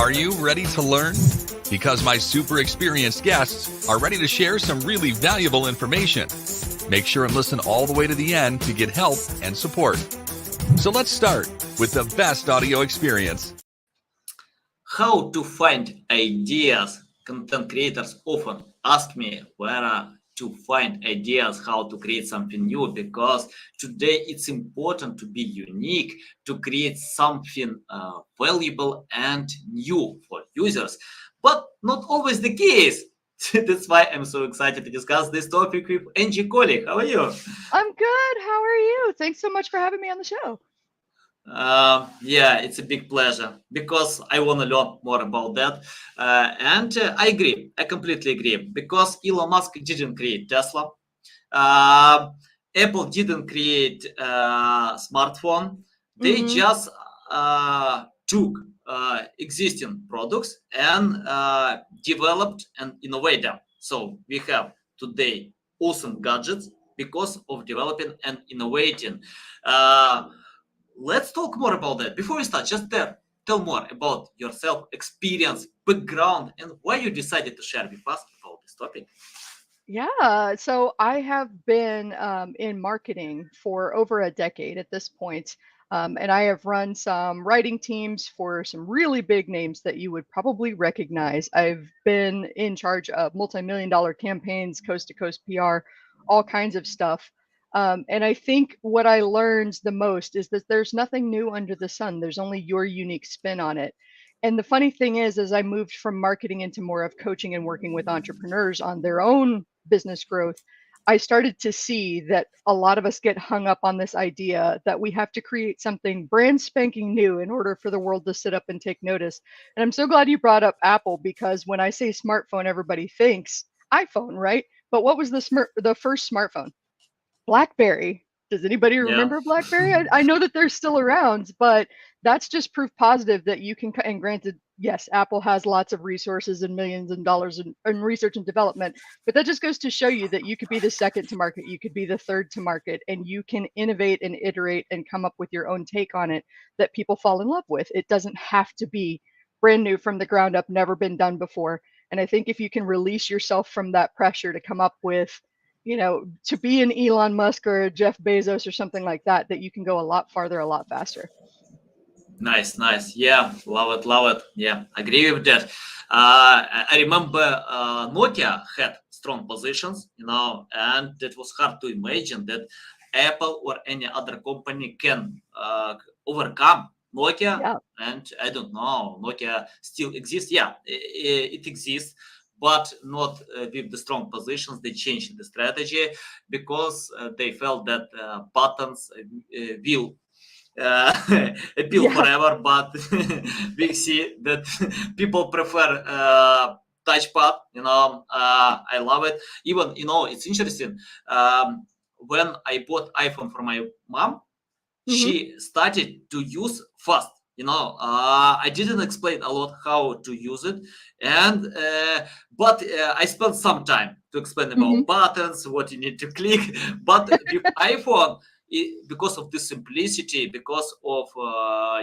Are you ready to learn? Because my super experienced guests are ready to share some really valuable information. Make sure and listen all the way to the end to get help and support. So let's start with the best audio experience. How to find ideas? Content creators often ask me where to find ideas, how to create something new, because today it's important to be unique, to create something valuable and new for users. But not always the case. That's why I'm so excited to discuss this topic with Angie Colee. How are you? I'm good. How are you? Thanks so much for having me on the show. Yeah, it's a big pleasure because I want to learn more about that. And I agree. I completely agree because Elon Musk didn't create Tesla. Uh, Apple didn't create smartphone. They just took existing products and developed and innovated them. So we have today awesome gadgets because of developing and innovating. Uh, Let's talk more about that. Before we start, just tell more about yourself, experience, background, and why you decided to share with us about this topic. Yeah, so I have been in marketing for over a decade at this point. And I have run some writing teams for some really big names that you would probably recognize. I've been in charge of multi-million dollar campaigns, coast to coast PR, all kinds of stuff. And I think what I learned the most is that there's nothing new under the sun. There's only your unique spin on it. And the funny thing is, as I moved from marketing into more of coaching and working with entrepreneurs on their own business growth, I started to see that a lot of us get hung up on this idea that we have to create something brand spanking new in order for the world to sit up and take notice. And I'm so glad you brought up Apple, because when I say smartphone, everybody thinks iPhone, right? But what was the first smartphone? BlackBerry. Does anybody Yeah. remember BlackBerry? I know that they're still around, but that's just proof positive that you can. And granted, yes, Apple has lots of resources and millions of dollars in research and development, but that just goes to show you that you could be the second to market, you could be the third to market, and you can innovate and iterate and come up with your own take on it that people fall in love with. It doesn't have to be brand new from the ground up, never been done before. And I think if you can release yourself from that pressure to come up with, to be an Elon Musk or a Jeff Bezos or something like that, that you can go a lot farther, a lot faster. Nice, nice. Yeah, love it, love it. Yeah, agree with that. I remember Nokia had strong positions, and it was hard to imagine that Apple or any other company can overcome Nokia. Yeah. And I don't know, Nokia still exists. Yeah, it exists, but not with the strong positions. They changed the strategy because they felt that buttons will appeal Yeah. forever, but we see that people prefer touchpad. I love it. Even it's interesting. When I bought iPhone for my mom, she started to use fast. I didn't explain a lot how to use it, and but I spent some time to explain about buttons, what you need to click. But with iPhone, because of the simplicity, because of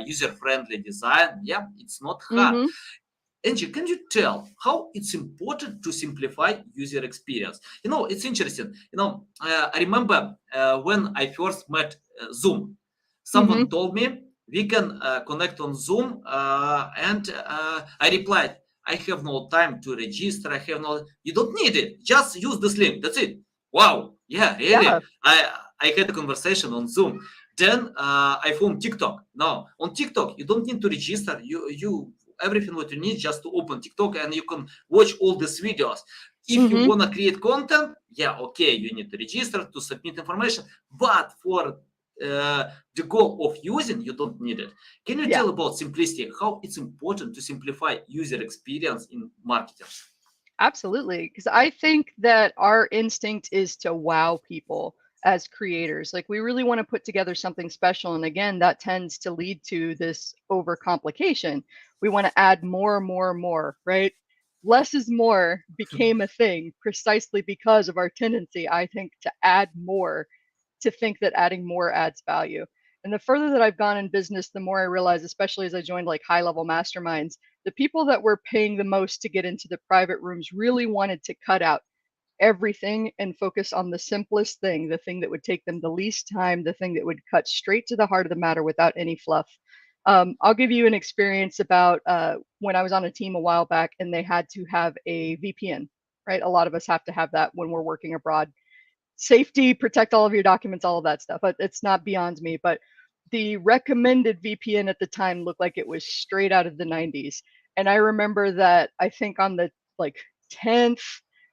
user-friendly design, yeah, it's not hard. Angie, can you tell how it's important to simplify user experience? It's interesting. I remember when I first met Zoom, someone told me we can connect on Zoom, and I replied, I have no time to register. I have no. You don't need it. Just use this link. That's it. Wow. Yeah, really. Yeah. I had a conversation on Zoom. Then I found TikTok. Now on TikTok, you don't need to register. You everything what you need just to open TikTok and you can watch all these videos. If you want to create content, yeah, okay, you need to register to submit information. But for the goal of using, you don't need it. Can you tell about simplicity, how it's important to simplify user experience in marketing? Absolutely. Because I think that our instinct is to wow people as creators. Like, we really want to put together something special. And again, that tends to lead to this overcomplication. We want to add more, right? Less is more became a thing precisely because of our tendency, I think, to add more, to think that adding more adds value. And the further that I've gone in business, the more I realize, especially as I joined like high level masterminds, the people that were paying the most to get into the private rooms really wanted to cut out everything and focus on the simplest thing, the thing that would take them the least time, the thing that would cut straight to the heart of the matter without any fluff. I'll give you an experience about when I was on a team a while back and they had to have a VPN, right? A lot of us have to have that when we're working abroad. Safety, protect all of your documents, all of that stuff. But it's not beyond me. But the recommended VPN at the time looked like it was straight out of the 90s. And I remember that I think on the like 10th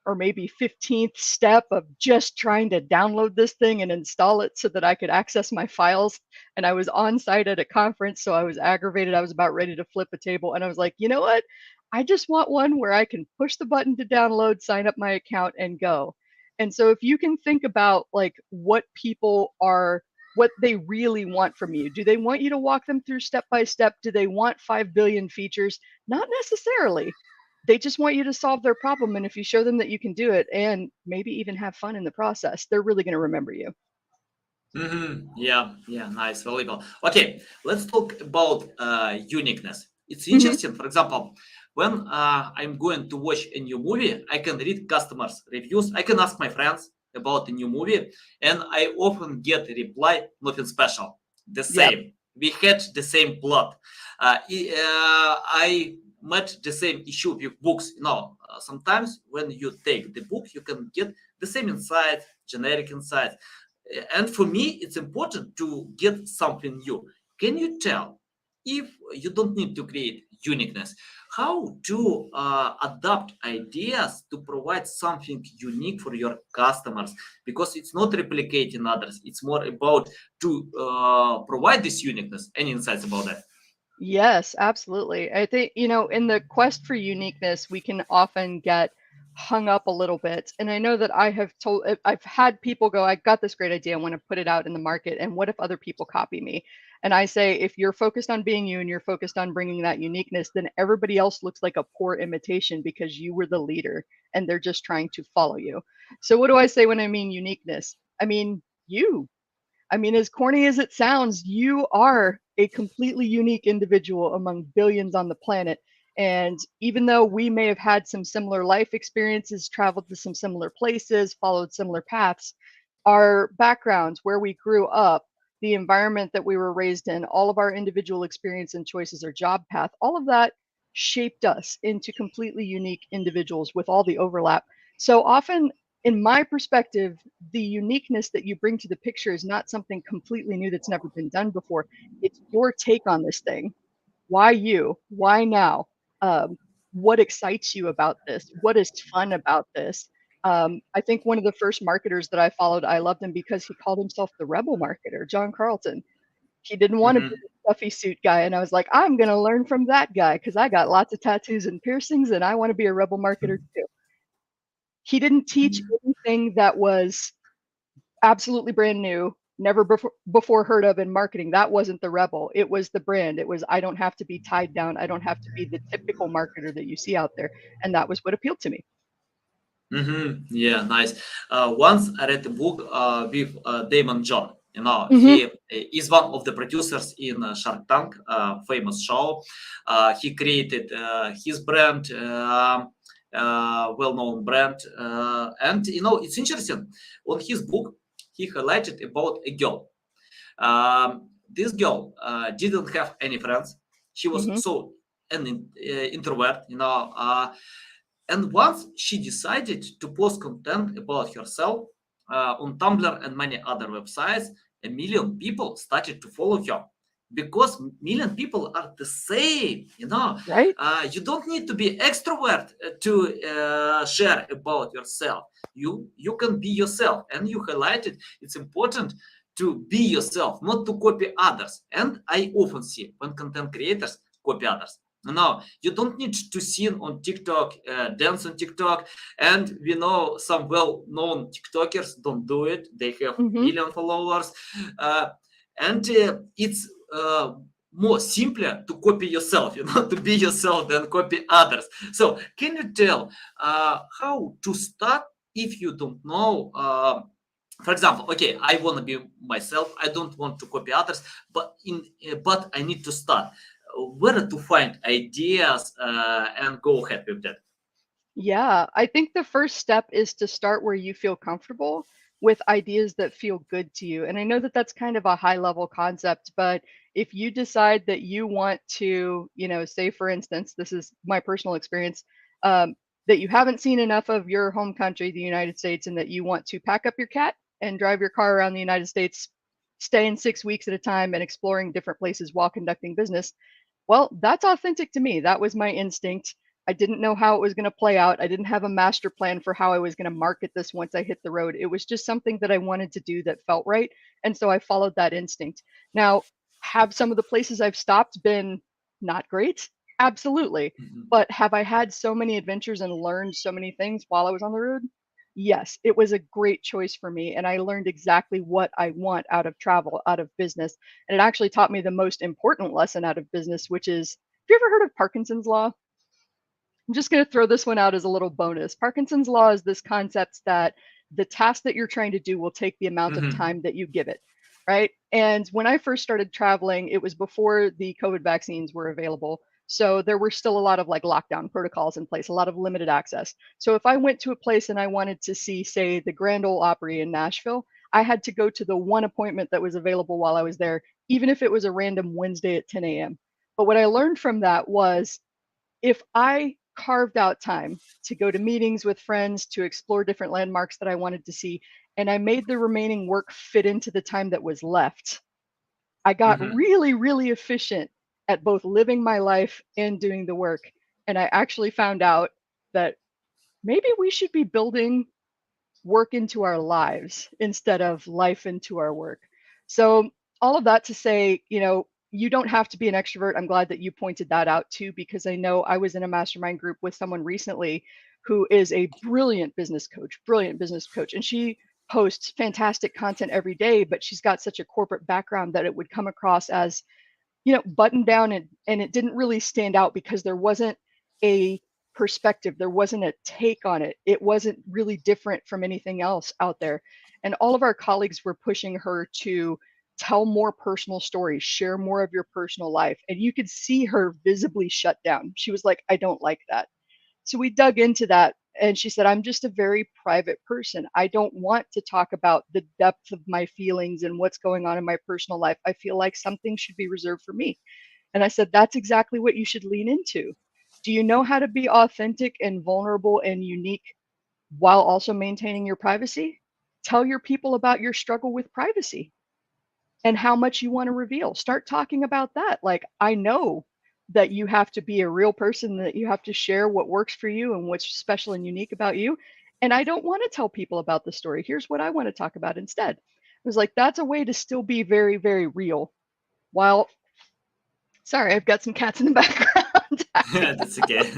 or maybe 15th step of just trying to download this thing and install it so that I could access my files. And I was on site at a conference, so I was aggravated. I was about ready to flip a table. And I was like, you know what? I just want one where I can push the button to download, sign up my account, and go. And so if you can think about like what people are, what they really want from you, do they want you to walk them through step by step? Do they want 5 billion features? Not necessarily. They just want you to solve their problem. And if you show them that you can do it and maybe even have fun in the process, they're really going to remember you. Yeah, nice, very cool. Okay, let's talk about uniqueness. It's Mhm. interesting. For example, when I'm going to watch a new movie, I can read customers' reviews. I can ask my friends about the new movie, and I often get a reply, nothing special, the Yep. same. We had the same plot. I met the same issue with books. Sometimes when you take the book, you can get the same insight, generic insight. And for me, it's important to get something new. Can you tell, if you don't need to create uniqueness, how to adapt ideas to provide something unique for your customers? Because it's not replicating others, it's more about to provide this uniqueness. Any insights about that? Yes, absolutely. I think, in the quest for uniqueness, we can often get hung up a little bit. And I know that I've had people go, I got this great idea. I want to put it out in the market. And what if other people copy me? And I say, if you're focused on being you and you're focused on bringing that uniqueness, then everybody else looks like a poor imitation because you were the leader and they're just trying to follow you. So what do I say when I mean uniqueness? I mean, you. I mean, as corny as it sounds, you are a completely unique individual among billions on the planet. And even though we may have had some similar life experiences, traveled to some similar places, followed similar paths, our backgrounds, where we grew up, the environment that we were raised in, all of our individual experience and choices or job path, all of that shaped us into completely unique individuals with all the overlap. So often, in my perspective, the uniqueness that you bring to the picture is not something completely new that's never been done before. It's your take on this thing. Why you? Why now? What excites you about this? What is fun about this? I think one of the first marketers that I followed, I loved him because he called himself the rebel marketer, John Carlton. He didn't want to be Mhm. the stuffy suit guy. And I was like, I'm going to learn from that guy because I got lots of tattoos and piercings and I want to be a rebel marketer too. He didn't teach anything that was absolutely brand new, never before heard of in marketing. That wasn't the rebel. It was the brand. It was, I don't have to be tied down. I don't have to be the typical marketer that you see out there. And that was what appealed to me. Yeah, nice. Once I read a book with Damon John. Hmm. He is one of the producers in Shark Tank, famous show. He created his brand, well-known brand, and it's interesting. On his book, he highlighted about a girl. This girl didn't have any friends. She was Hmm. so an introvert, and once she decided to post content about herself on Tumblr and many other websites, a million people started to follow her because million people are the same. Right? You don't need to be extrovert to share about yourself. You can be yourself, and you highlighted it's important to be yourself, not to copy others. And I often see when content creators copy others. No, you don't need to sing on TikTok, dance on TikTok. And we know some well-known TikTokers don't do it. They have Hmm. million followers. And it's more simpler to copy yourself, to be yourself than copy others. So can you tell how to start if you don't know for example, okay, I want to be myself. I don't want to copy others, but I need to start. Where to find ideas and go ahead with that. Yeah, I think the first step is to start where you feel comfortable with ideas that feel good to you. And I know that that's kind of a high level concept, but if you decide that you want to, say for instance, this is my personal experience, that you haven't seen enough of your home country, the United States, and that you want to pack up your cat and drive your car around the United States, staying 6 weeks at a time and exploring different places while conducting business, well, that's authentic to me. That was my instinct. I didn't know how it was going to play out. I didn't have a master plan for how I was going to market this once I hit the road. It was just something that I wanted to do that felt right. And so I followed that instinct. Now, have some of the places I've stopped been not great? Absolutely. Mhm. But have I had so many adventures and learned so many things while I was on the road? Yes, it was a great choice for me. And I learned exactly what I want out of travel, out of business. And it actually taught me the most important lesson out of business, which is, have you ever heard of Parkinson's law? I'm just going to throw this one out as a little bonus. Parkinson's law is this concept that the task that you're trying to do will take the amount of Mhm. time that you give it, right? And when I first started traveling, it was before the COVID vaccines were available. So there were still a lot of like lockdown protocols in place, a lot of limited access. So if I went to a place and I wanted to see, say, the Grand Ole Opry in Nashville, I had to go to the one appointment that was available while I was there, even if it was a random Wednesday at 10 a.m. But what I learned from that was if I carved out time to go to meetings with friends, to explore different landmarks that I wanted to see, and I made the remaining work fit into the time that was left, I got Mhm. really, really efficient at both living my life and doing the work. And I actually found out that maybe we should be building work into our lives instead of life into our work. So, all of that to say, you don't have to be an extrovert. I'm glad that you pointed that out too, because I know I was in a mastermind group with someone recently who is a brilliant business coach, and she posts fantastic content every day, but she's got such a corporate background that it would come across as buttoned down, and it didn't really stand out because there wasn't a perspective, there wasn't a take on it. It wasn't really different from anything else out there. And all of our colleagues were pushing her to tell more personal stories, share more of your personal life. And you could see her visibly shut down. She was like, I don't like that. So we dug into that. And she said, I'm just a very private person. I don't want to talk about the depth of my feelings and what's going on in my personal life. I feel like something should be reserved for me. And I said, that's exactly what you should lean into. Do you know how to be authentic and vulnerable and unique while also maintaining your privacy? Tell your people about your struggle with privacy and how much you want to reveal. Start talking about that. Like, I know that you have to be a real person, that you have to share what works for you and what's special and unique about you. And I don't want to tell people about the story. Here's what I want to talk about instead. It was like, that's a way to still be very, very real. While, sorry, I've got some cats in the background. That's okay.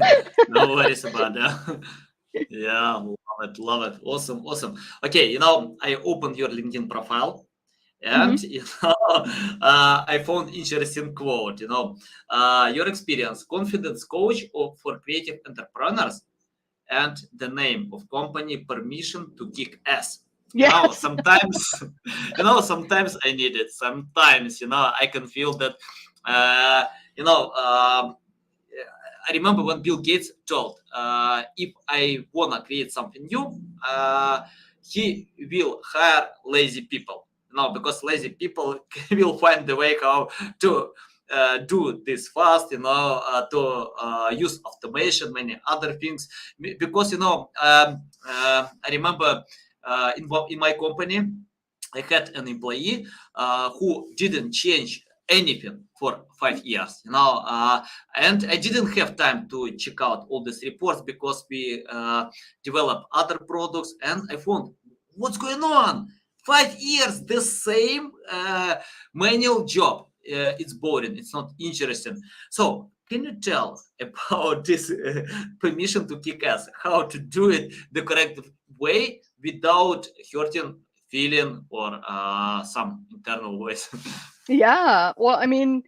No worries about that. Yeah, love it, love it. Awesome, awesome. Okay, I opened your LinkedIn profile, Hmm. and I found interesting quote. Your experience, confidence coach for creative entrepreneurs, and the name of company, permission to kick ass. Yes. Sometimes, sometimes I need it. Sometimes, I can feel that. You know. I remember when Bill Gates told, if I wanna create something new, he will hire lazy people. Because lazy people will find the way how to do this fast, to use automation, many other things. Because I remember in my company, I had an employee who didn't change anything for 5 years, and I didn't have time to check out all these reports because we develop other products, and I found what's going on. 5 years, the same manual job. It's boring. It's not interesting. So, can you tell about this permission to kick ass? How to do it the correct way without hurting feeling or some internal voice? Yeah. Well, I mean,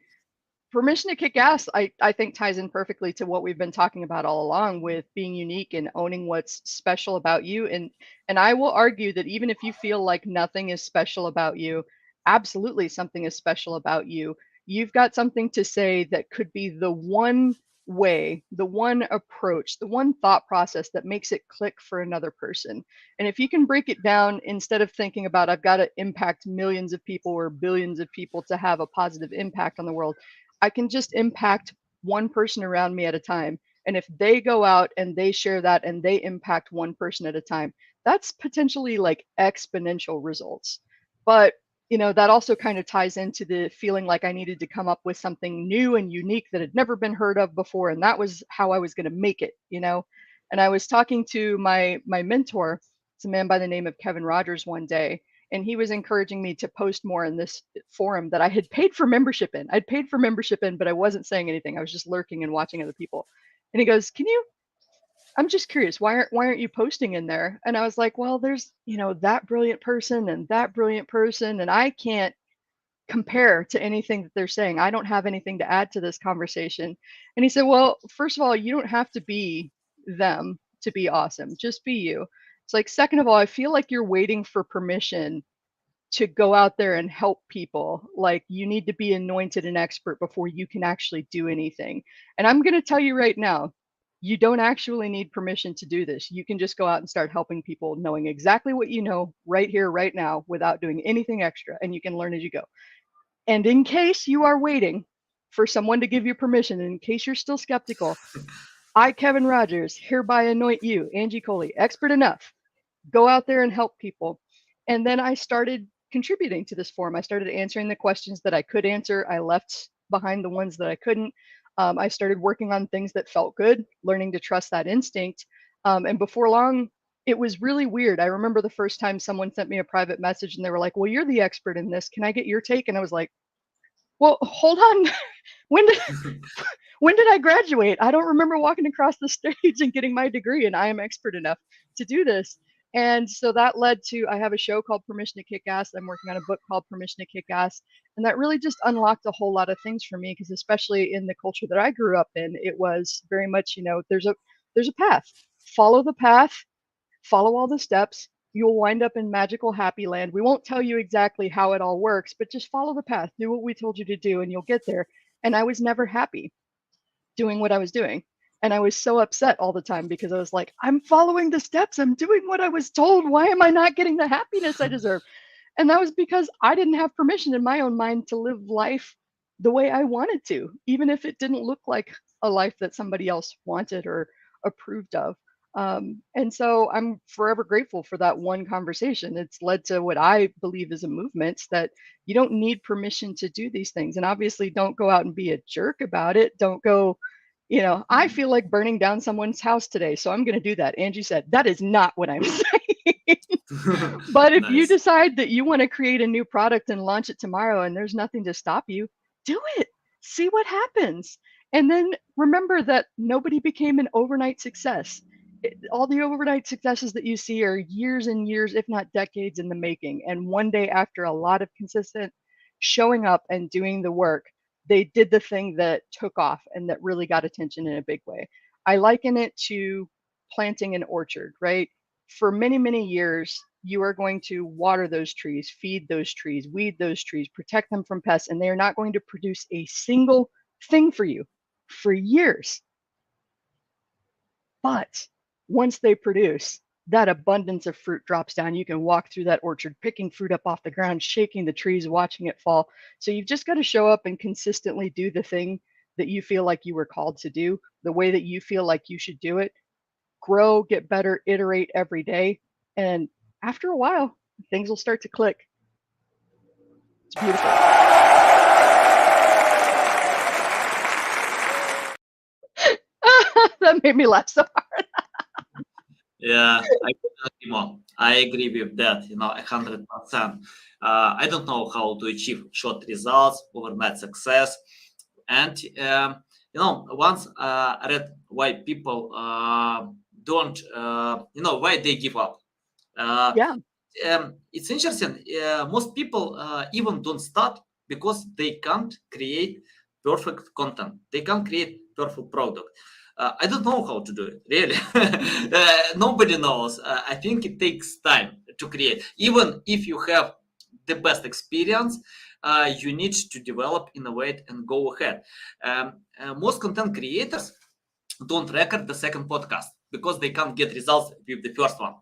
permission to kick ass, I think ties in perfectly to what we've been talking about all along with being unique and owning what's special about you. And I will argue that even if you feel like nothing is special about you, absolutely something is special about you. You've got something to say that could be the one way, the one approach, the one thought process that makes it click for another person. And if you can break it down instead of thinking about, I've got to impact millions of people or billions of people to have a positive impact on the world, I can just impact one person around me at a time. And if they go out and they share that and they impact one person at a time, that's potentially like exponential results. But that also kind of ties into the feeling like I needed to come up with something new and unique that had never been heard of before. And that was how I was going to make it. And I was talking to my mentor, it's a man by the name of Kevin Rogers, one day, and he was encouraging me to post more in this forum that I had paid for membership in. I'd paid for membership in, but I wasn't saying anything. I was just lurking and watching other people. And he goes, I'm just curious, why aren't you posting in there? And I was like, well, there's, that brilliant person and that brilliant person, and I can't compare to anything that they're saying. I don't have anything to add to this conversation. And he said, well, first of all, you don't have to be them to be awesome. Just be you. It's like, second of all, I feel like you're waiting for permission to go out there and help people. Like, you need to be anointed an expert before you can actually do anything. And I'm going to tell you right now, you don't actually need permission to do this. You can just go out and start helping people, knowing exactly what you know right here, right now, without doing anything extra. And you can learn as you go. And in case you are waiting for someone to give you permission, and in case you're still skeptical, I, Kevin Rogers, hereby anoint you, Angie Colee, expert enough. Go out there and help people. And then I started contributing to this forum. I started answering the questions that I could answer. I left behind the ones that I couldn't. I started working on things that felt good, learning to trust that instinct. And before long, it was really weird. I remember the first time someone sent me a private message and they were like, well, you're the expert in this. Can I get your take? And I was like, well, hold on. when did when did I graduate? I don't remember walking across the stage and getting my degree, and I am expert enough to do this. And so that led to, I have a show called Permission to Kick Ass. I'm working on a book called Permission to Kick Ass. And that really just unlocked a whole lot of things for me, because especially in the culture that I grew up in, it was very much, there's a path. Follow the path, follow all the steps. You'll wind up in magical happy land. We won't tell you exactly how it all works, but just follow the path. Do what we told you to do and you'll get there. And I was never happy doing what I was doing. And I was so upset all the time because I was like, I'm following the steps. I'm doing what I was told. Why am I not getting the happiness I deserve? And that was because I didn't have permission in my own mind to live life the way I wanted to, even if it didn't look like a life that somebody else wanted or approved of. And so I'm forever grateful for that one conversation. It's led to what I believe is a movement that you don't need permission to do these things. And obviously don't go out and be a jerk about it. Don't go, I feel like burning down someone's house today, so I'm going to do that. Angie said, that is not what I'm saying. But if you decide that you want to create a new product and launch it tomorrow and there's nothing to stop you, do it. See what happens. And then remember that nobody became an overnight success. All the overnight successes that you see are years and years, if not decades in the making. And one day, after a lot of consistent showing up and doing the work, they did the thing that took off and that really got attention in a big way. I liken it to planting an orchard, right? For many, many years, you are going to water those trees, feed those trees, weed those trees, protect them from pests, and they are not going to produce a single thing for you for years. But once they produce, that abundance of fruit drops down. You can walk through that orchard, picking fruit up off the ground, shaking the trees, watching it fall. So you've just got to show up and consistently do the thing that you feel like you were called to do, the way that you feel like you should do it. Grow, get better, iterate every day. And after a while, things will start to click. It's beautiful. That made me laugh so hard. Yeah, I agree with that, 100%. I don't know how to achieve short results, overnight success. And, once I read why people don't, why they give up. Yeah. It's interesting. Most people even don't start because they can't create perfect content. They can't create perfect product. I don't know how to do it, really. Nobody knows. I think it takes time to create. Even if you have the best experience, you need to develop, innovate, and go ahead. Most content creators don't record the second podcast because they can't get results with the first one.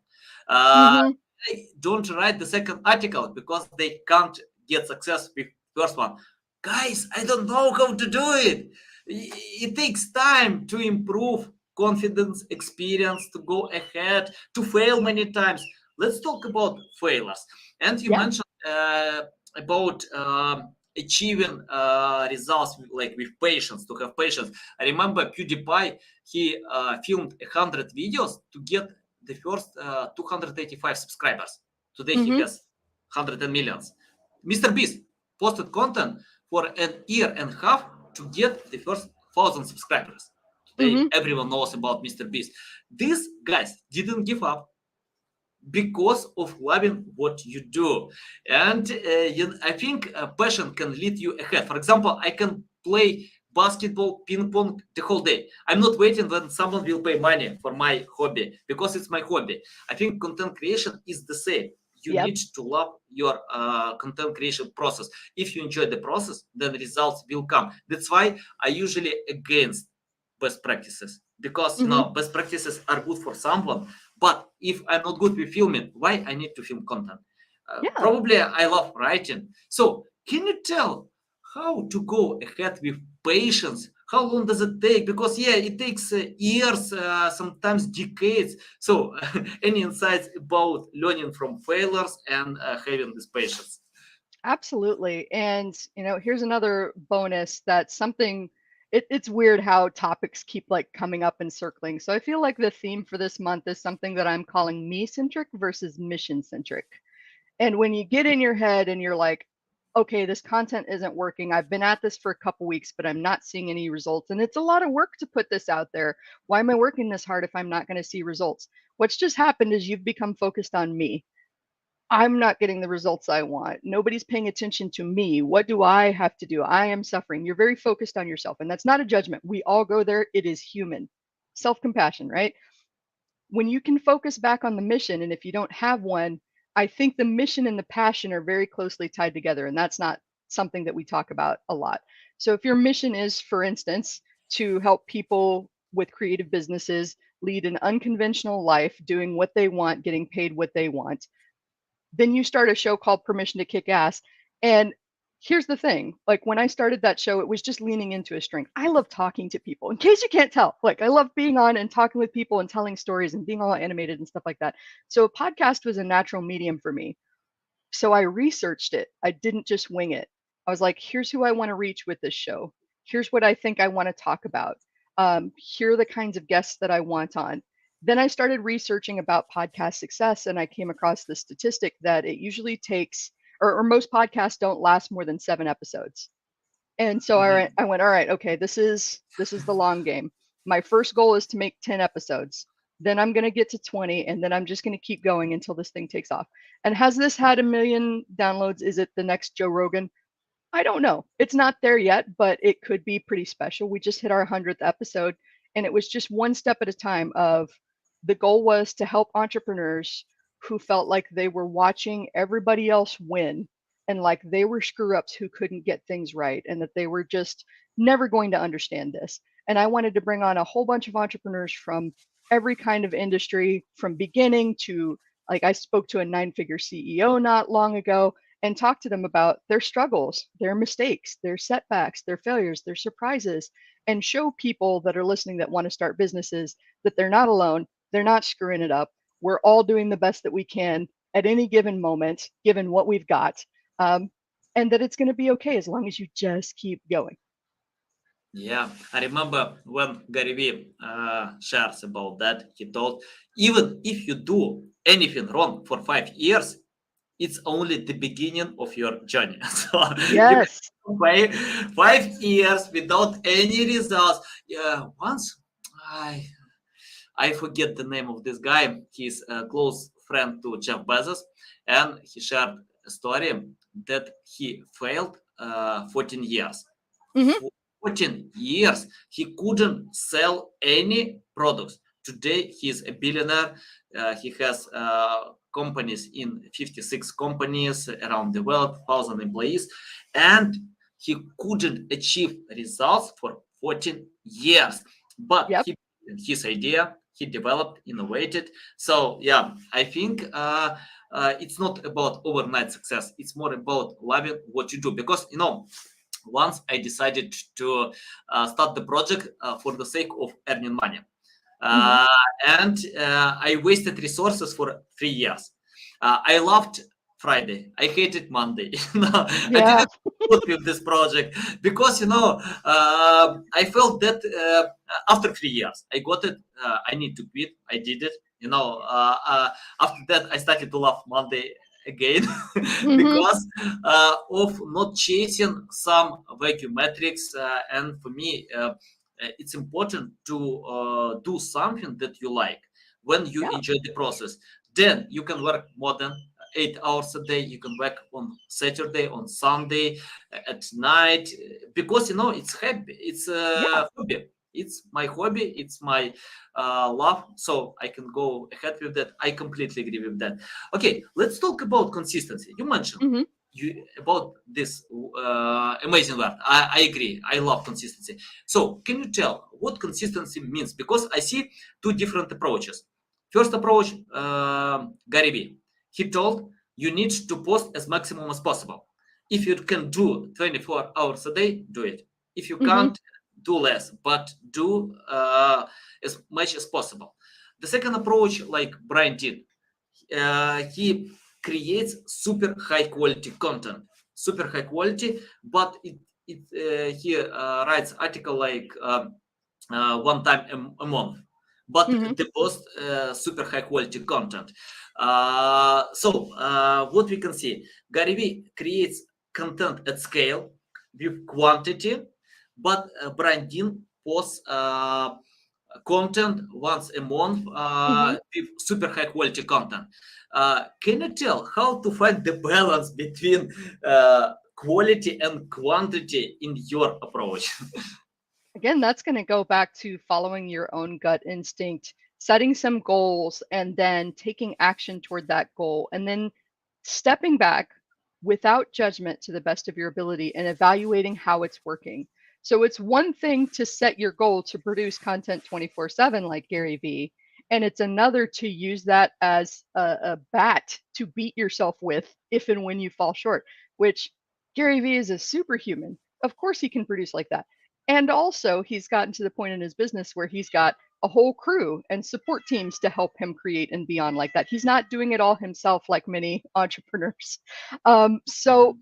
Mm-hmm. They don't write the second article because they can't get success with first one. Guys, I don't know how to do it. It takes time to improve confidence, experience, to go ahead, to fail many times. Let's talk about failures. And you Yeah. mentioned about achieving results with patience, to have patience. I remember PewDiePie, he filmed 100 videos to get the first 285 subscribers. Today he Mm-hmm. has 110 millions. Mr. Beast posted content for an year and a half to get the first 1,000 subscribers. Mm-hmm. Today everyone knows about Mr. Beast. These guys didn't give up because of loving what you do. And I think passion can lead you ahead. For example, I can play basketball, ping pong the whole day. I'm not waiting when someone will pay money for my hobby because it's my hobby. I think content creation is the same. You Yep. need to love your content creation process. If you enjoy the process, then results will come. That's why I usually against best practices, because Mm-hmm. best practices are good for someone, but if I'm not good with filming, why I need to film content? Yeah. Probably I love writing. So can you tell how to go ahead with patience? How long does it take? Because it takes years, sometimes decades. So any insights about learning from failures and having this patience? Absolutely. And, here's another bonus that's something it's weird how topics keep like coming up and circling. So I feel like the theme for this month is something that I'm calling me centric versus mission centric. And when you get in your head and you're like, okay, this content isn't working. I've been at this for a couple weeks, but I'm not seeing any results. And it's a lot of work to put this out there. Why am I working this hard if I'm not going to see results? What's just happened is you've become focused on me. I'm not getting the results I want. Nobody's paying attention to me. What do I have to do? I am suffering. You're very focused on yourself. And that's not a judgment. We all go there. It is human. Self compassion, right? When you can focus back on the mission, and if you don't have one, I think the mission and the passion are very closely tied together. And that's not something that we talk about a lot. So if your mission is, for instance, to help people with creative businesses lead an unconventional life, doing what they want, getting paid what they want, then you start a show called Permission to Kick Ass. And here's the thing, like when I started that show, it was just leaning into a strength. I love talking to people. In case you can't tell, like I love being on and talking with people and telling stories and being all animated and stuff like that. So a podcast was a natural medium for me. So I researched it. I didn't just wing it. I was like, here's who I want to reach with this show. Here's what I think I want to talk about. Here are the kinds of guests that I want on. Then I started researching about podcast success, and I came across the statistic that it usually takes, or most podcasts don't last more than 7 episodes. And so Mhm. I went, all right, okay, this is the long game. My first goal is to make 10 episodes. Then I'm going to get to 20, and then I'm just going to keep going until this thing takes off. And has this had 1 million downloads? Is it the next Joe Rogan? I don't know. It's not there yet, but it could be pretty special. We just hit our 100th episode, and it was just one step at a time of the goal was to help entrepreneurs who felt like they were watching everybody else win and like they were screw ups who couldn't get things right and that they were just never going to understand this. And I wanted to bring on a whole bunch of entrepreneurs from every kind of industry, from beginning to like I spoke to a 9-figure CEO not long ago and talk to them about their struggles, their mistakes, their setbacks, their failures, their surprises, and show people that are listening that want to start businesses that they're not alone. They're not screwing it up. We're all doing the best that we can at any given moment, given what we've got, um, and that it's going to be okay as long as you just keep going. Yeah, I remember when Gary Vee shares about that, he told, even if you do anything wrong for 5 years, it's only the beginning of your journey. So you can Yes. play 5 years without any results. Yeah, once I forget the name of this guy. He's a close friend to Jeff Bezos, and he shared a story that he failed 14 years. Hmm. 14 years, he couldn't sell any products. Today, he's a billionaire. He has companies in 56 companies around the world, 1,000 employees, and he couldn't achieve results for 14 years. But Yep. his idea, he developed, innovated. So yeah, I think it's not about overnight success. It's more about loving what you do, because once I decided to start the project for the sake of earning money. Hmm. Uh, and I wasted resources for 3 years. I loved Friday. I hated Monday. I Yeah. didn't good with this project because I felt that after 3 years I got it. I need to quit. I did it. After that I started to love Monday again Hmm. because of not chasing some vacuum metrics. And for me, it's important to do something that you like when you Yeah. enjoy the process. Then you can work more than 8 hours a day. You can work on Saturday, on Sunday, at night, because it's happy. It's Yeah. a hobby. It's my hobby. It's my love. So I can go ahead with that. I completely agree with that. Okay, let's talk about consistency. You mentioned Hmm. about this amazing word. I agree. I love consistency. So can you tell what consistency means? Because I see two different approaches. First approach, Gary Vee. He told you need to post as maximum as possible. If you can do 24 hours a day, do it. If you Hmm. can't, do less, but do as much as possible. The second approach, like Brian did, he creates super high quality content, super high quality, but he writes article like one time a month, but Hmm. the post super high quality content. What we can see, Gary Vee creates content at scale with quantity, but Brian Dean posts content once a month Hmm. with super high quality content. Can you tell how to find the balance between quality and quantity in your approach? Again, that's going to go back to following your own gut instinct, setting some goals, and then taking action toward that goal, and then stepping back without judgment to the best of your ability and evaluating how it's working. So it's one thing to set your goal to produce content 24/7 like Gary Vee, and it's another to use that as a bat to beat yourself with if and when you fall short, which Gary Vee is a superhuman. Of course he can produce like that. And also, he's gotten to the point in his business where he's got a whole crew and support teams to help him create and beyond like that. He's not doing it all himself like many entrepreneurs. So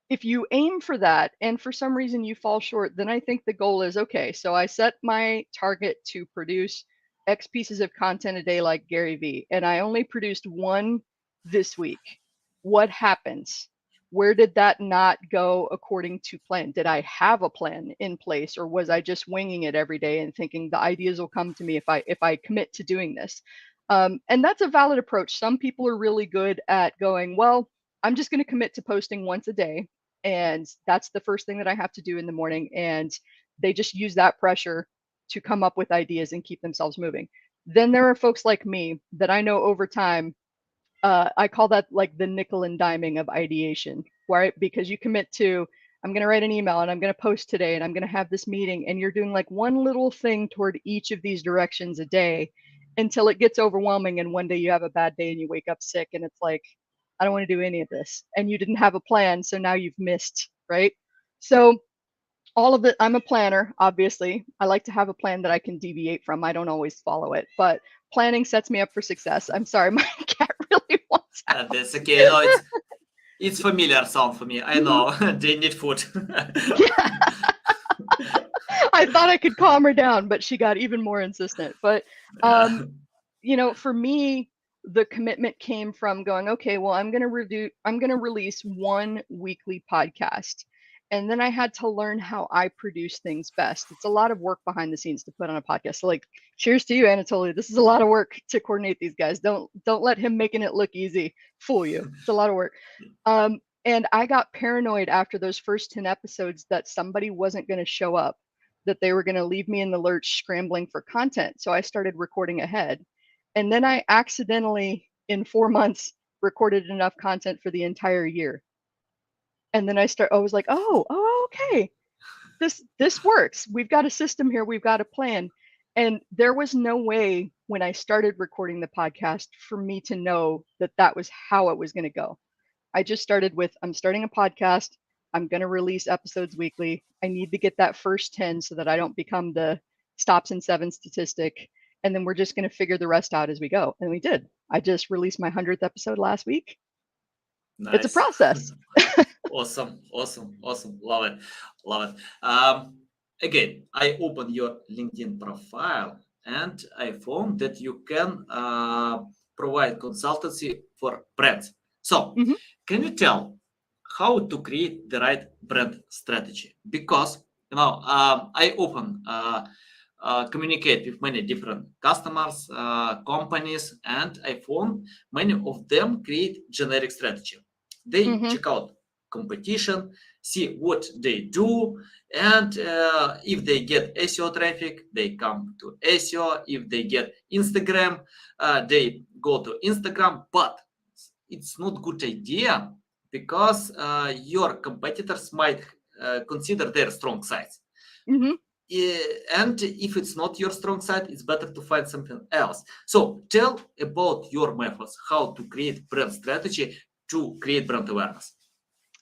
if you aim for that and for some reason you fall short, then I think the goal is okay. So I set my target to produce X pieces of content a day like Gary Vee, and I only produced one this week. What happens? Where did that not go according to plan? Did I have a plan in place, or was I just winging it every day and thinking the ideas will come to me if I commit to doing this? And that's a valid approach. Some people are really good at going, well, I'm just going to commit to posting once a day, and that's the first thing that I have to do in the morning. And they just use that pressure to come up with ideas and keep themselves moving. Then there are folks like me that I know over time, I call that like the nickel and diming of ideation, right? Because you commit to, I'm going to write an email and I'm going to post today and I'm going to have this meeting, and you're doing like one little thing toward each of these directions a day until it gets overwhelming. And one day you have a bad day and you wake up sick and it's like, I don't want to do any of this. And you didn't have a plan. So now you've missed, right? So all of it, I'm a planner, obviously. I like to have a plan that I can deviate from. I don't always follow it, but planning sets me up for success. I'm sorry, my cat really wants out. That's okay. No, it's familiar sound for me. I know they need food. Yeah. I thought I could calm her down, but she got even more insistent. But Yeah. for me, the commitment came from going, okay, well, I'm gonna release one weekly podcast. And then I had to learn how I produce things best. It's a lot of work behind the scenes to put on a podcast. So like, cheers to you, Anatoly. This is a lot of work to coordinate these guys. Don't let him making it look easy fool you. It's a lot of work. Um, And I got paranoid after those first 10 episodes that somebody wasn't going to show up, that they were going to leave me in the lurch scrambling for content. So I started recording ahead. And then I accidentally, in 4 months, recorded enough content for the entire year. And then I was like, oh, okay. This works. We've got a system here. We've got a plan. And there was no way when I started recording the podcast for me to know that that was how it was going to go. I just started with, I'm starting a podcast. I'm going to release episodes weekly. I need to get that first 10 so that I don't become the stops and seven statistic. And then we're just going to figure the rest out as we go. And we did. I just released my 100th episode last week. Nice. It's a process. Awesome. Love it. Again, I opened your LinkedIn profile and I found that you can provide consultancy for brands. So, can you tell how to create the right brand strategy? Because I often communicate with many different customers, companies, and I found many of them create generic strategy. They check out competition, see what they do, and if they get SEO traffic, they come to SEO. If they get Instagram, they go to Instagram. But it's not good idea because your competitors might consider their strong sides. And if it's not your strong side, it's better to find something else. So tell about your methods, how to create brand strategy to create brand awareness.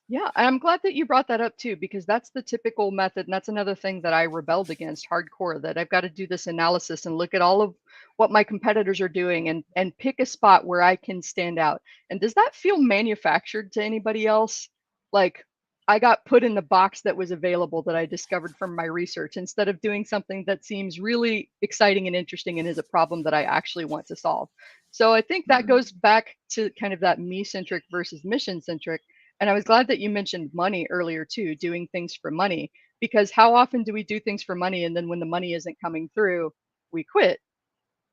Yeah, and I'm glad that you brought that up too, because that's the typical method. And that's another thing that I rebelled against hardcore, that I've got to do this analysis and look at all of what my competitors are doing and pick a spot where I can stand out. And does that feel manufactured to anybody else? Like I got put in the box that was available that I discovered from my research instead of doing something that seems really exciting and interesting and is a problem that I actually want to solve. So I think that goes back to kind of that me-centric versus mission-centric. And I was glad that you mentioned money earlier too, doing things for money, because how often do we do things for money and then when the money isn't coming through, we quit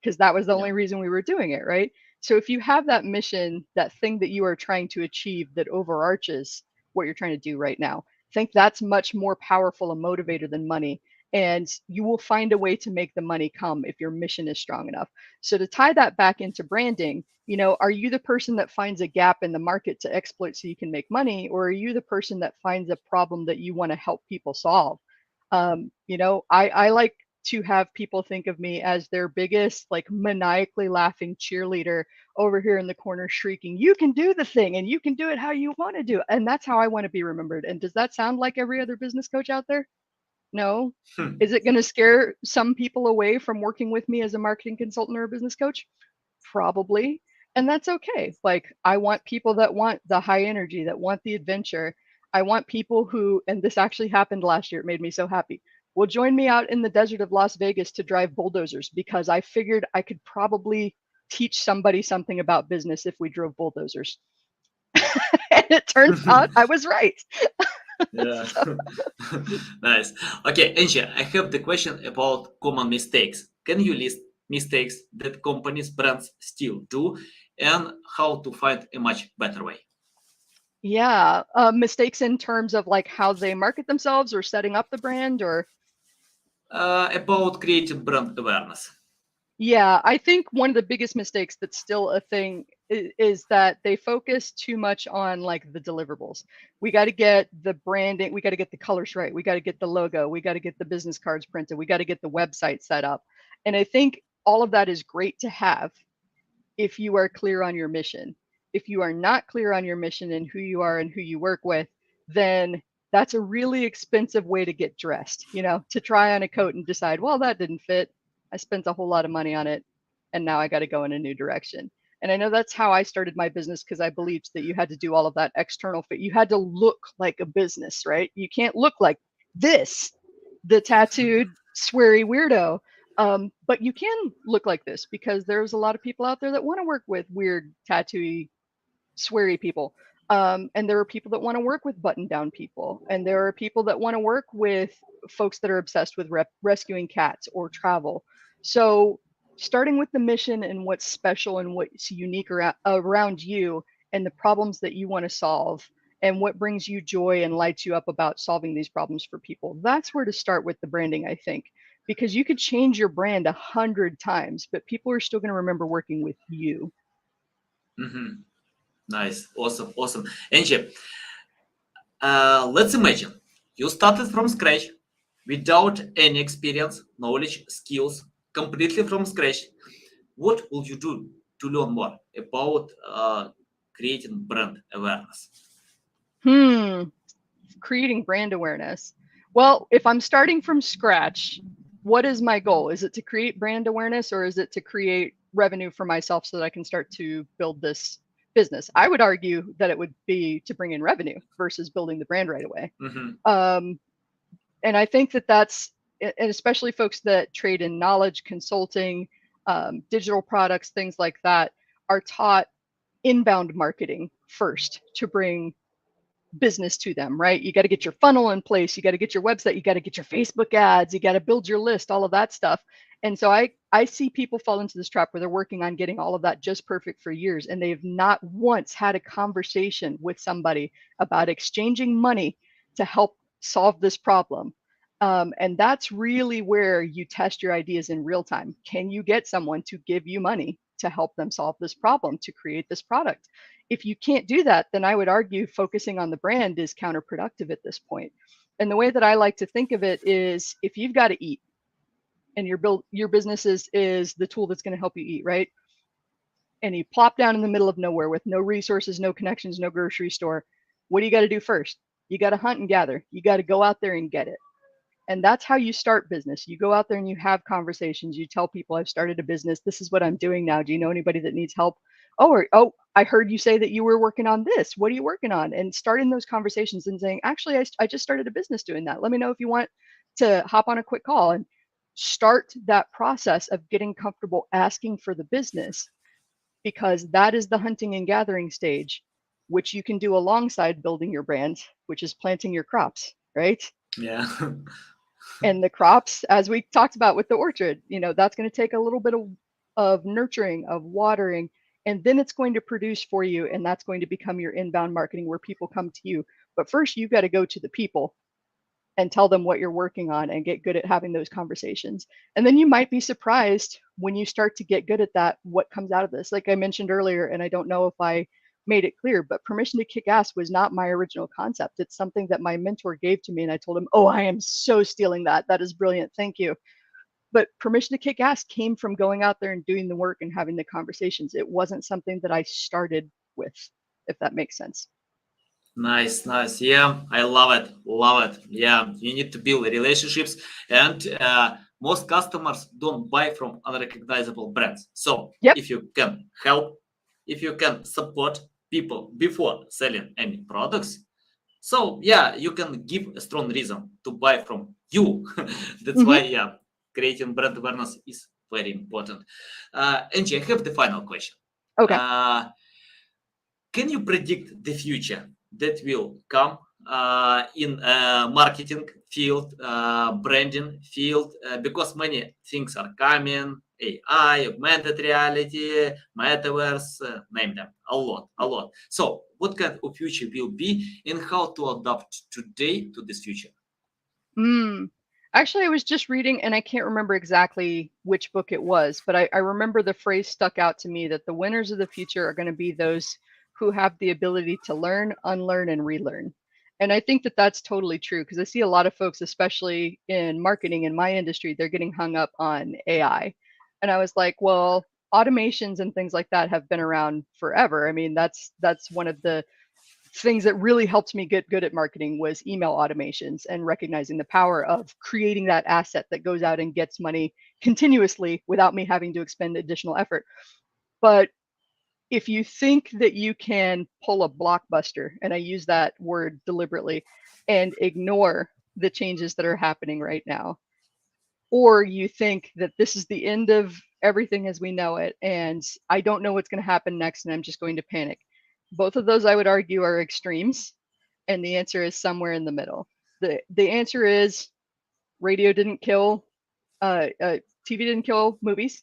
because that was the only reason we were doing it, right? So if you have that mission, that thing that you are trying to achieve that overarches what you're trying to do right now, I think that's much more powerful a motivator than money. And you will find a way to make the money come if your mission is strong enough. So to tie that back into branding, are you the person that finds a gap in the market to exploit so you can make money, or are you the person that finds a problem that you want to help people solve? I like to have people think of me as their biggest, like maniacally laughing cheerleader over here in the corner shrieking, you can do the thing and you can do it how you want to do it. And that's how I want to be remembered. And does that sound like every other business coach out there? No. Is it going to scare some people away from working with me as a marketing consultant or a business coach? Probably. And that's okay. Like, I want people that want the high energy, that want the adventure. I want people who, and this actually happened last year, it made me so happy, will join me out in the desert of Las Vegas to drive bulldozers because I figured I could probably teach somebody something about business if we drove bulldozers. And it turns out I was right. Yeah. Nice. Okay, Angie, I have the question about common mistakes. Can you list mistakes that companies, brands still do, and how to find a much better way? Yeah. Mistakes in terms of like how they market themselves or setting up the brand or? About creating brand awareness. Yeah, I think one of the biggest mistakes that's still a thing is that they focus too much on like the deliverables. We got to get the branding, we got to get the colors right, we got to get the logo, we got to get the business cards printed, we got to get the website set up. And I think all of that is great to have if you are clear on your mission. If you are not clear on your mission and who you are and who you work with, then that's a really expensive way to get dressed, to try on a coat and decide, well, that didn't fit. I spent a whole lot of money on it and now I got to go in a new direction. And I know that's how I started my business because I believed that you had to do all of that external fit. You had to look like a business, right? You can't look like this, the tattooed, sweary weirdo. But you can look like this because there's a lot of people out there that want to work with weird, tattooy, sweary people. And there are people that want to work with button down people. And there are people that want to work with folks that are obsessed with rescuing cats or travel. So starting with the mission and what's special and what's unique around you and the problems that you want to solve and what brings you joy and lights you up about solving these problems for people. That's where to start with the branding, I think, because you could change your brand 100 times, but people are still going to remember working with you. Mm-hmm. Nice. Awesome. Awesome. Angie, let's imagine you started from scratch without any experience, knowledge, skills, completely from scratch. What will you do to learn more about creating brand awareness? Creating brand awareness. Well, if I'm starting from scratch, what is my goal? Is it to create brand awareness, or is it to create revenue for myself so that I can start to build this business? I would argue that it would be to bring in revenue versus building the brand right away. Mm-hmm. And I think that that's, and especially folks that trade in knowledge, consulting, digital products, things like that, are taught inbound marketing first to bring business to them, right? You got to get your funnel in place, you got to get your website, you got to get your Facebook ads, you got to build your list, all of that stuff. And so I see people fall into this trap where they're working on getting all of that just perfect for years, and they've not once had a conversation with somebody about exchanging money to help solve this problem. And that's really where you test your ideas in real time. Can you get someone to give you money to help them solve this problem, to create this product? If you can't do that, then I would argue focusing on the brand is counterproductive at this point. And the way that I like to think of it is, if you've got to eat and your business is the tool that's going to help you eat, right? And you plop down in the middle of nowhere with no resources, no connections, no grocery store, what do you got to do first? You got to hunt and gather. You got to go out there and get it. And that's how you start business. You go out there and you have conversations. You tell people, I've started a business. This is what I'm doing now. Do you know anybody that needs help? Oh, I heard you say that you were working on this. What are you working on? And starting those conversations and saying, actually, I just started a business doing that. Let me know if you want to hop on a quick call, and start that process of getting comfortable asking for the business, because that is the hunting and gathering stage, which you can do alongside building your brand, which is planting your crops, right? Yeah. And the crops, as we talked about with the orchard, that's going to take a little bit of nurturing, of watering, and then it's going to produce for you, and that's going to become your inbound marketing, where people come to you. But first, you've got to go to the people and tell them what you're working on and get good at having those conversations. And then you might be surprised when you start to get good at that, what comes out of this. Like I mentioned earlier, and I don't know if I made it clear, but permission to kick ass was not my original concept. It's something that my mentor gave to me, and I told him, oh, I am so stealing that. That is brilliant. Thank you. But permission to kick ass came from going out there and doing the work and having the conversations. It wasn't something that I started with, if that makes sense. Nice, nice. Yeah, I love it. Love it. Yeah, you need to build relationships, and most customers don't buy from unrecognizable brands. So Yep. if you can help, if you can support people before selling any products, so yeah, you can give a strong reason to buy from you. That's why, yeah, creating brand awareness is very important. Angie, I have the final question. Okay. Can you predict the future that will come in marketing field, branding field? Because many things are coming: AI, augmented reality, metaverse, name them, a lot. So what kind of future will be, and how to adapt today to this future? Actually, I was just reading, and I can't remember exactly which book it was, but I remember the phrase stuck out to me, that the winners of the future are going to be those who have the ability to learn, unlearn, and relearn. And I think that that's totally true, because I see a lot of folks, especially in marketing in my industry, they're getting hung up on AI. And I was like, well, automations and things like that have been around forever. I mean, that's one of the things that really helped me get good at marketing was email automations, and recognizing the power of creating that asset that goes out and gets money continuously without me having to expend additional effort. But if you think that you can pull a blockbuster, and I use that word deliberately, and ignore the changes that are happening right now, or you think that this is the end of everything as we know it, and I don't know what's going to happen next, and I'm just going to panic. Both of those, I would argue, are extremes, and the answer is somewhere in the middle. The answer is, radio didn't kill, TV didn't kill movies,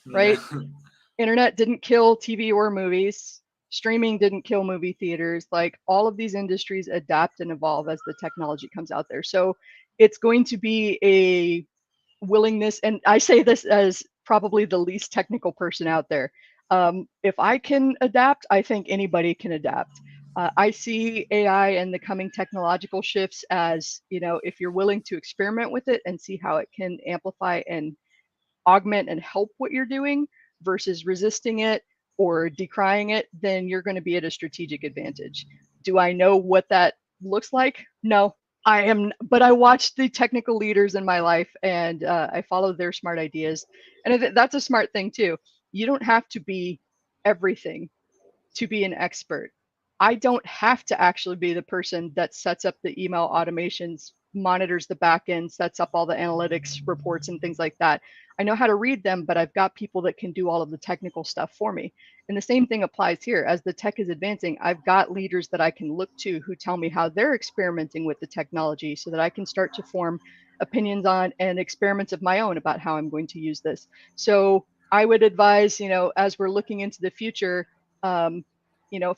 right? Yeah. Internet didn't kill TV or movies. Streaming didn't kill movie theaters. Like all of these industries adapt and evolve as the technology comes out there. So it's going to be a willingness, and I say this as probably the least technical person out there. If I can adapt, I think anybody can adapt. I see AI and the coming technological shifts as, if you're willing to experiment with it and see how it can amplify and augment and help what you're doing versus resisting it or decrying it, then you're going to be at a strategic advantage. Do I know what that looks like? No, I am, but I watch the technical leaders in my life and I follow their smart ideas. And that's a smart thing too. You don't have to be everything to be an expert. I don't have to actually be the person that sets up the email automations, monitors the backend, sets up all the analytics reports and things like that. I know how to read them, but I've got people that can do all of the technical stuff for me. And the same thing applies here. As the tech is advancing, I've got leaders that I can look to who tell me how they're experimenting with the technology so that I can start to form opinions on and experiments of my own about how I'm going to use this. So I would advise, as we're looking into the future, um,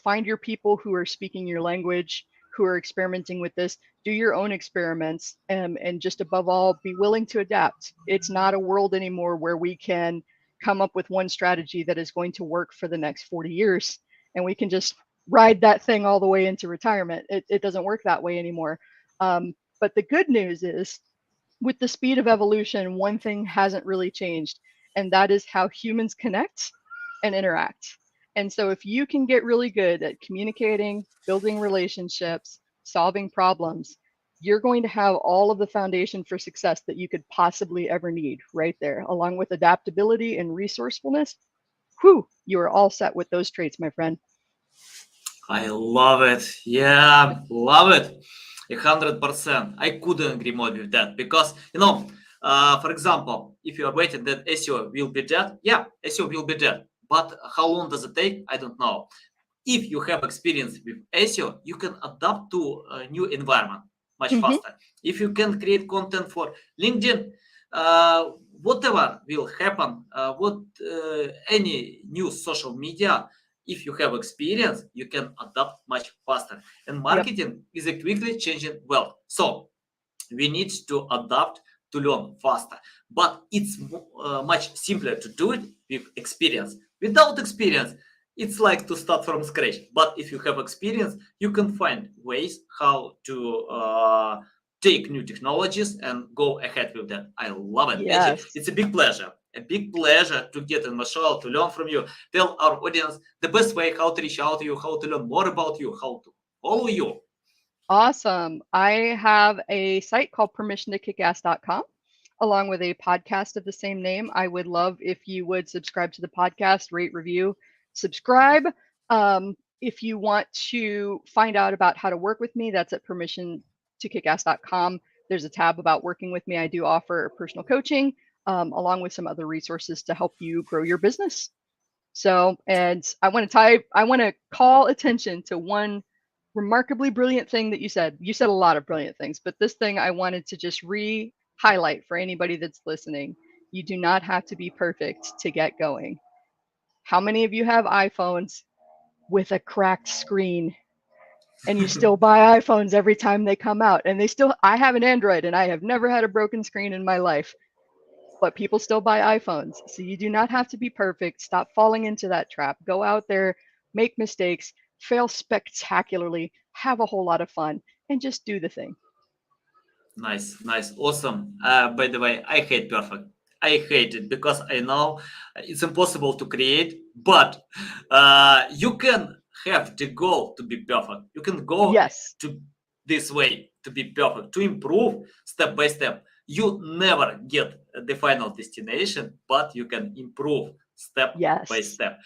find your people who are speaking your language, who are experimenting with this, do your own experiments, and just above all, be willing to adapt. It's not a world anymore where we can come up with one strategy that is going to work for the next 40 years and we can just ride that thing all the way into retirement. It doesn't work that way anymore. But the good news is, with the speed of evolution, one thing hasn't really changed, and that is how humans connect and interact. And so, if you can get really good at communicating, building relationships, solving problems, you're going to have all of the foundation for success that you could possibly ever need right there, along with adaptability and resourcefulness. Whew, you are all set with those traits, my friend. I love it. Yeah, love it. 100%. I couldn't agree more with that because, for example, if you are waiting that SEO will be dead, yeah, SEO will be dead. But how long does it take? I don't know. If you have experience with SEO, you can adapt to a new environment much faster. If you can create content for LinkedIn, whatever will happen, any new social media, if you have experience, you can adapt much faster. And marketing is a quickly changing world. So we need to adapt to learn faster. But it's much simpler to do it with experience. Without experience, it's like to start from scratch. But if you have experience, you can find ways how to take new technologies and go ahead with that. I love it. Yes. Angie, it's a big pleasure. A big pleasure to get in my show, to learn from you. Tell our audience the best way how to reach out to you, how to learn more about you, how to follow you. Awesome. I have a site called permissiontokickass.com along with a podcast of the same name. I would love if you would subscribe to the podcast, rate, review, subscribe. If you want to find out about how to work with me, that's at permissiontokickass.com. There's a tab about working with me. I do offer personal coaching along with some other resources to help you grow your business. So, and I want to call attention to one remarkably brilliant thing that you said. You said a lot of brilliant things, but this thing I wanted to just highlight for anybody that's listening. You do not have to be perfect to get going. How many of you have iPhones with a cracked screen and you still buy iPhones every time they come out? And I have an Android and I have never had a broken screen in my life, but people still buy iPhones. So you do not have to be perfect. Stop falling into that trap. Go out there, make mistakes, fail spectacularly, have a whole lot of fun, and just do the thing. Nice, awesome. By the way, I hate perfect. I hate it because I know it's impossible to create, but you can have the goal to be perfect. You can go to this way to be perfect, to improve step by step. You never get the final destination, but you can improve step by step.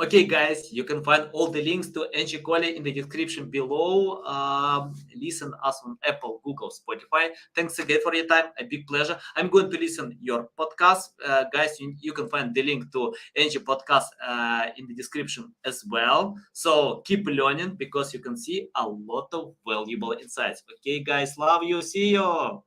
Okay, guys, you can find all the links to Angie Colee in the description below. Listen us on Apple, Google, Spotify. Thanks again for your time. A big pleasure. I'm going to listen your podcast. Guys, you can find the link to Angie podcast in the description as well. So keep learning because you can see a lot of valuable insights. Okay, guys, love you. See you.